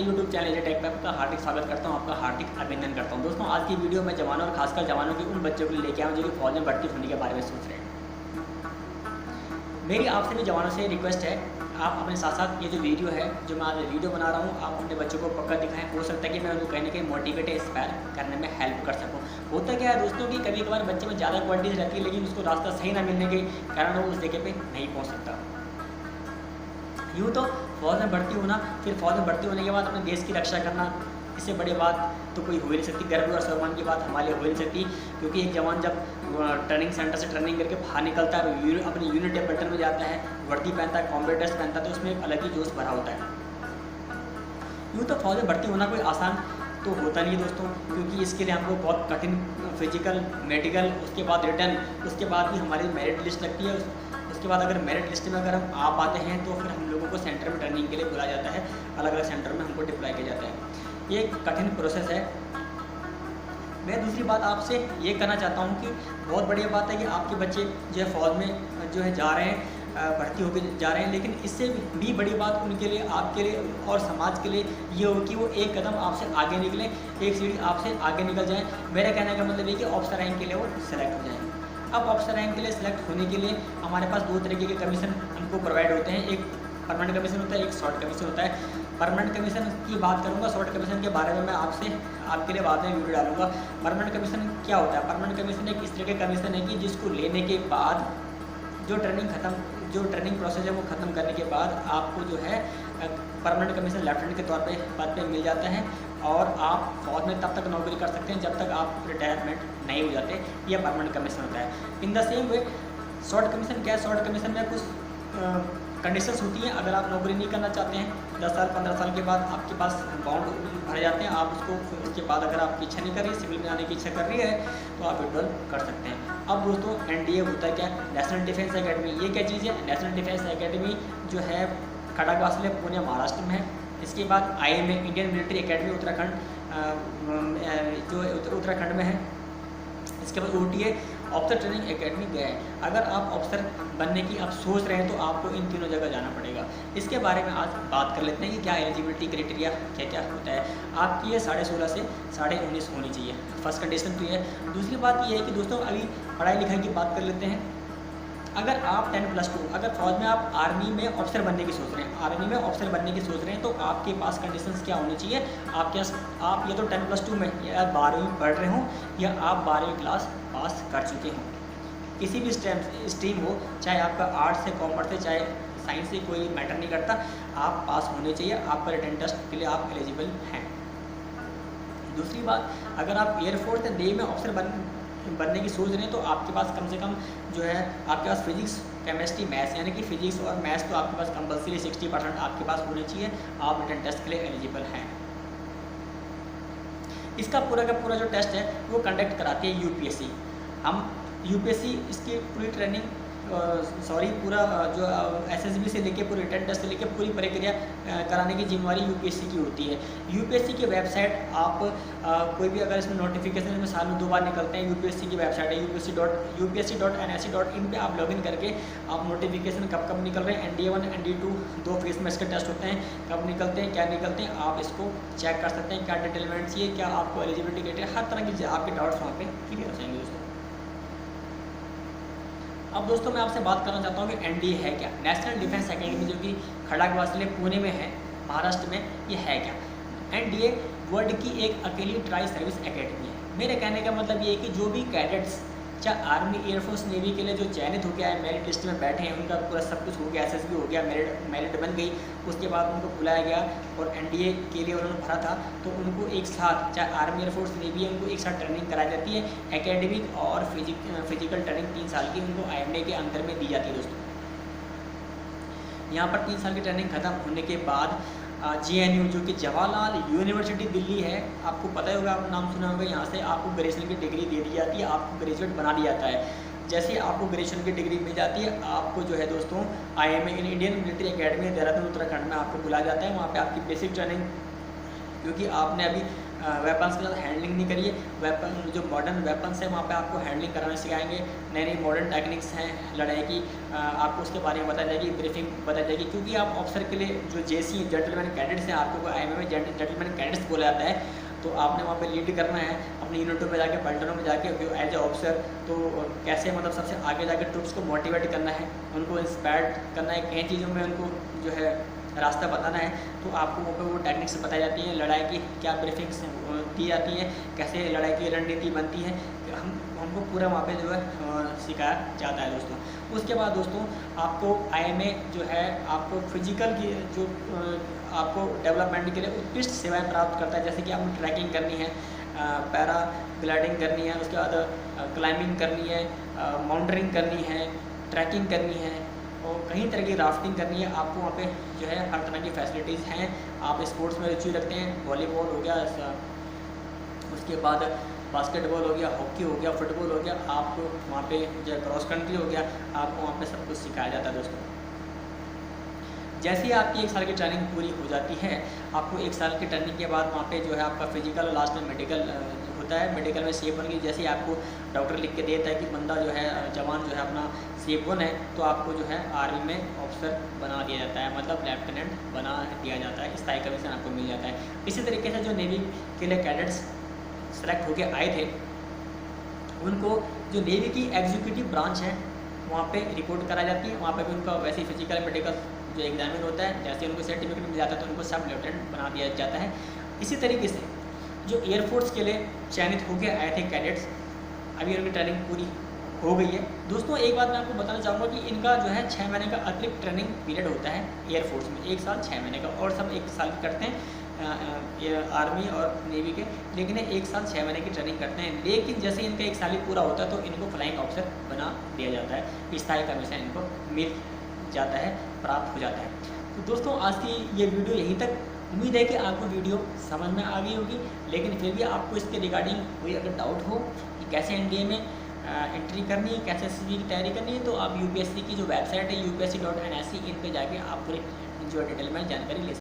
मेरे YouTube channel एजे take पे आपका हार्दिक स्वागत करता हूं, आपका हार्दिक अभिनंदन करता हूं। दोस्तों, आज की वीडियो में जवानों और खासकर जवानों के उन बच्चों को लेके आया हूं जो कि फौज में भर्ती होने के बारे में सोच रहे हैं। मेरी आपसे भी जवानों से रिक्वेस्ट है, आप अपने साथ साथ ये जो वीडियो है, जो मैं आज वीडियो बना रहा हूँ, आप अपने बच्चों को पक्का दिखाएं। हो सकता है कि मैं उनको कहीं ना कहीं मोटिवेट इंस्पायर करने में हेल्प कर सकूँ। होता क्या है दोस्तों कि कभी कभार बच्चे में ज़्यादा क्वालिटीज़ रहती है, लेकिन उसको रास्ता सही ना मिलने के कारण वो उस जगह पे नहीं पहुँच सकता। यूँ तो फौज में भर्ती होना, फिर फौज में भर्ती होने के बाद अपने देश की रक्षा करना, इससे बड़ी बात तो कोई हो ही नहीं सकती। गर्व और सम्मान की बात हमारे लिए हो ही नहीं सकती, क्योंकि एक जवान जब ट्रेनिंग सेंटर से ट्रेनिंग करके बाहर निकलता है, अपनी यूनिट या बटन में जाता है, वर्दी पहनता है, कॉम्बैट ड्रेस पहनता है, तो उसमें एक अलग ही जोश भरा होता है। यूँ तो फौज में भर्ती होना कोई आसान तो होता नहीं है दोस्तों, क्योंकि इसके लिए हमको बहुत कठिन फिजिकल, मेडिकल, उसके बाद रिटर्न, उसके बाद भी हमारी मेरिट लिस्ट लगती है। उसके बाद अगर मेरिट लिस्ट में अगर हम आ पाते हैं तो फिर हम लोगों को सेंटर में ट्रेनिंग के लिए बुलाया जाता है, अलग अलग सेंटर में हमको डिप्लॉय किया जाता है। ये एक कठिन प्रोसेस है। मैं दूसरी बात आपसे ये कहना चाहता हूँ कि बहुत बढ़िया बात है कि आपके बच्चे जो है फौज में जो है जा रहे हैं, भर्ती होकर जा रहे हैं, लेकिन इससे भी बड़ी बात उनके लिए, आपके लिए और समाज के लिए ये हो कि वो एक कदम आपसे आगे निकलें, एक सीढ़ी आपसे आगे निकल जाएं। मेरा कहने का मतलब ये कि ऑफिसर रैंक के लिए वो सेलेक्ट हो जाएँ। अब ऑफिसर रैंक के लिए सिलेक्ट होने के लिए हमारे पास दो तरीके के कमीशन हमको प्रोवाइड होते हैं। एक परमानेंट कमीशन होता है, एक शॉर्ट कमीशन होता है। परमानेंट कमीशन की बात करूंगा, शॉर्ट कमीशन के बारे में मैं आपके लिए बाद में वीडियो डालूंगा। परमानेंट कमीशन क्या होता है? परमानेंट कमीशन एक इस तरह का कमीशन है कि जिसको लेने के बाद जो ट्रेनिंग प्रोसेस है वो ख़त्म करने के बाद आपको जो है परमानेंट कमीशन लेफ्टिनेंट के तौर पे पद पे मिल जाता है, और आप फौज में तब तक नौकरी कर सकते हैं जब तक आप रिटायरमेंट नहीं हो जाते। यह परमानेंट कमीशन होता है। In the same way short commission क्या है? शॉर्ट कमीशन में कुछ कंडीशंस होती हैं। अगर आप नौकरी नहीं करना चाहते हैं, 10 साल 15 साल के बाद आपके पास बाउंड भरे जाते हैं, आप उसके बाद अगर आपकी इच्छा नहीं कर रही, सिविल में आने की इच्छा कर रही है, तो आप विड्रॉल कर सकते हैं। अब दोस्तों, एनडीए होता है क्या? National defence academy. ये क्या चीज़ है? नेशनल डिफेंस एकेडमी जो है खड़गवासले, पुणे, महाराष्ट्र में है। इसके बाद IMA, Indian military academy, Uttarakhand, जो उत्तराखंड में है। इसके बाद OTA, ऑफिसर ट्रेनिंग एकेडमी गया है। अगर आप ऑफिसर बनने की आप सोच रहे हैं तो आपको इन तीनों जगह जाना पड़ेगा। इसके बारे में आज बात कर लेते हैं कि क्या एलिजिबिलिटी क्राइटेरिया क्या क्या होता है। आपकी ये 16.5 से 19.5 होनी चाहिए, फर्स्ट कंडीशन तो ये है। दूसरी बात ये है कि दोस्तों, अभी पढ़ाई लिखाई की बात कर लेते हैं। अगर आप 10+2, अगर फौज में आप आर्मी में ऑफिसर बनने की सोच रहे हैं, तो आपके पास कंडीशंस क्या होनी चाहिए? आप या तो 10+2 में या 12वीं पढ़ रहे हों, या आप 12वीं क्लास पास कर चुके हों। किसी भी स्ट्रीम हो, चाहे आपका आर्ट्स से, कॉमर्स से, चाहे साइंस से, कोई मैटर नहीं करता, आप पास होने चाहिए। आपका रिटन टेस्ट के लिए आप एलिजिबल हैं। दूसरी बात, अगर आप एयरफोर्स या नेवी में ऑफिसर बनने की सोच रहे हैं तो आपके पास कम से कम जो है, आपके पास फिजिक्स, केमिस्ट्री, मैथ्स, यानी कि फिजिक्स और मैथ्स तो आपके पास कंपलसरी 60% आपके पास होने चाहिए। आप रिटन टेस्ट के लिए एलिजिबल हैं। इसका पूरा का पूरा जो टेस्ट है वो कंडक्ट कराती है UPSC। हम UPSC इसकी पूरी ट्रेनिंग पूरा जो SSB से लेके पूरी रिटन टेस्ट से लेके पूरी प्रक्रिया कराने की जिम्मेवारी UPSC की होती है। UPSC की वेबसाइट, आप कोई भी अगर इसमें नोटिफिकेशन में साल में 2 बार निकलते हैं, UPSC की वेबसाइट है upsc.nse.in पे आप लॉगिन करके आप नोटिफिकेशन कब निकल रहे हैं, ND1 ND2 2 फेज में इसके टेस्ट होते हैं, कब निकलते हैं, क्या निकलते हैं, आप इसको चेक कर सकते हैं। क्या डिटेलमेंट चाहिए, क्या आपको एलिजिबिलिटी क्राइटेरिया, हर तरह की आपके डाउट्स वहाँ पे क्लियर हो जाएंगे दोस्तों। अब दोस्तों, मैं आपसे बात करना चाहता हूँ कि NDA है क्या? नेशनल डिफेंस एकेडमी, जो कि खड़गवासले, पुणे में है, महाराष्ट्र में, ये है क्या? NDA वर्ल्ड की एक अकेली ट्राई सर्विस एकेडमी है। मेरे कहने का मतलब ये है कि जो भी कैडेट्स, चाहे आर्मी, एयरफोर्स, नेवी के लिए जो चयनित हो गया है, मेरिट लिस्ट में बैठे हैं, उनका पूरा सब कुछ हो गया, SSB हो गया, मेरिट बन गई, उसके बाद उनको बुलाया गया और NDA के लिए उन्होंने भरा था, तो उनको एक साथ, चाहे आर्मी, एयरफोर्स, नेवी है, उनको एक साथ ट्रेनिंग कराई जाती है। एकेडमिक और फिजिकल ट्रेनिंग 3 साल की उनको IMA के अंदर में दी जाती है दोस्तों। यहाँ पर 3 साल की ट्रेनिंग खत्म होने के बाद JNU, जो कि जवाहरलाल यूनिवर्सिटी दिल्ली है, आपको पता ही होगा, आपने नाम सुना होगा, यहाँ से आपको ग्रेजुएशन की डिग्री दे दी जाती है, आपको ग्रेजुएट बना दिया जाता है। जैसे आपको ग्रेजुएशन की डिग्री मिल जाती है, आपको जो है दोस्तों IMA, Indian military academy, Dehradun, Uttarakhand में आपको बुलाया जाता है। वहाँ पे आपकी बेसिक ट्रेनिंग, क्योंकि आपने अभी वेपन्स के साथ हैंडलिंग नहीं करिए। वेपन जो मॉडर्न वेपन्स हैं वहाँ पे आपको हैंडलिंग कराना सिखाएंगे। नई नई मॉडर्न टेक्निक्स हैं लड़ाई की, आपको उसके बारे में बताई जाएगी, ब्रीफिंग बताई जाएगी। क्योंकि आप ऑफिसर के लिए जो जेसी जेंटलमैन कैडेट्स हैं, आपको आईएमए में जेंटलमैन कैडेट्स बोला जाता है, तो आपने वहाँ पे लीड करना है अपनी यूनिटों में जाके, पलटनों में जाके एज ए ऑफिसर। तो कैसे मतलब सबसे आगे जाके ट्रूप्स को मोटिवेट करना है, उनको इंस्पायर करना है, कई चीज़ों में उनको जो है रास्ता बताना है। तो आपको वहाँ पे वो टेक्निक्स बताई जाती हैं, लड़ाई की क्या ब्रीफिंग्स दी जाती हैं, कैसे लड़ाई की रणनीति बनती है, हमको पूरा वहाँ पे जो है सिखाया जाता है दोस्तों। उसके बाद दोस्तों आपको आईएमए जो है आपको फिजिकल की जो आपको डेवलपमेंट के लिए उत्कृष्ट सेवाएं प्राप्त करता है। जैसे कि आपको ट्रैकिंग करनी है, पैरा ग्लाइडिंग करनी है, उसके बाद क्लाइंबिंग करनी है, माउंटेनिंग करनी है, ट्रैकिंग करनी है और कई तरह की राफ्टिंग करनी है। आपको वहाँ पे जो है हर तरह की फैसिलिटीज़ हैं। आप स्पोर्ट्स में रुचि रखते हैं, वॉलीबॉल हो गया, उसके बाद बास्केटबॉल हो गया, हॉकी हो गया, फुटबॉल हो गया, आपको वहाँ पे जो क्रॉस कंट्री हो गया, आपको वहाँ पे सब कुछ सिखाया जाता है दोस्तों। जैसे ही आपकी 1 साल की ट्रेनिंग पूरी हो जाती है, आपको 1 साल की ट्रेनिंग के बाद वहाँ पे जो है आपका फिजिकल और लास्ट में मेडिकल होता है। मेडिकल में सेफ होने की जैसे ही आपको डॉक्टर लिख के देता है कि बंदा जो है जवान जो है अपना सेफ वन है, तो आपको जो है आर्मी में ऑफिसर बना दिया जाता है, मतलब लेफ्टिनेंट बना दिया जाता है, स्थायी कमीशन आपको मिल जाता है। इसी तरीके से जो नेवी के लिए कैडेट्स सेलेक्ट होके आए थे, उनको जो नेवी की एग्जीक्यूटिव ब्रांच है वहाँ पे रिपोर्ट कराई जाती है। वहाँ पे भी उनका वैसे ही फिजिकल मेडिकल जो एग्जामिन होता है, जैसे उनको सर्टिफिकेट मिल जाता है तो उनको सब लेफ्टिनेंट बना दिया जाता है। इसी तरीके से जो एयरफोर्स के लिए चयनित होकर आए थे कैडेट्स, अभी उनकी ट्रेनिंग पूरी हो गई है। दोस्तों एक बात मैं आपको बताना चाहूँगा कि इनका जो है 6 महीने का अतिरिक्त ट्रेनिंग पीरियड होता है एयरफोर्स में, 1 साल 6 महीने का, और सब 1 साल की करते हैं आर्मी और नेवी के, लेकिन 1 साल 6 महीने की ट्रेनिंग करते हैं। लेकिन जैसे इनका 1 साल ही पूरा होता है तो इनको फ्लाइंग ऑफिसर बना दिया जाता है, स्थायी कमीशन इनको मिल जाता है, प्राप्त हो जाता है। तो दोस्तों आज की ये वीडियो यहीं तक। उम्मीद है कि आपको वीडियो समझ में आ गई होगी, लेकिन फिर भी आपको इसके रिगार्डिंग कोई अगर डाउट हो कि कैसे एनडीए में एंट्री करनी है, कैसे एसएसबी की तैयारी करनी है, तो आप यूपीएससी की जो वेबसाइट है upsc.nsc, इन पे जाके आप पूरी जो डिटेल में जानकारी ले सकते हैं।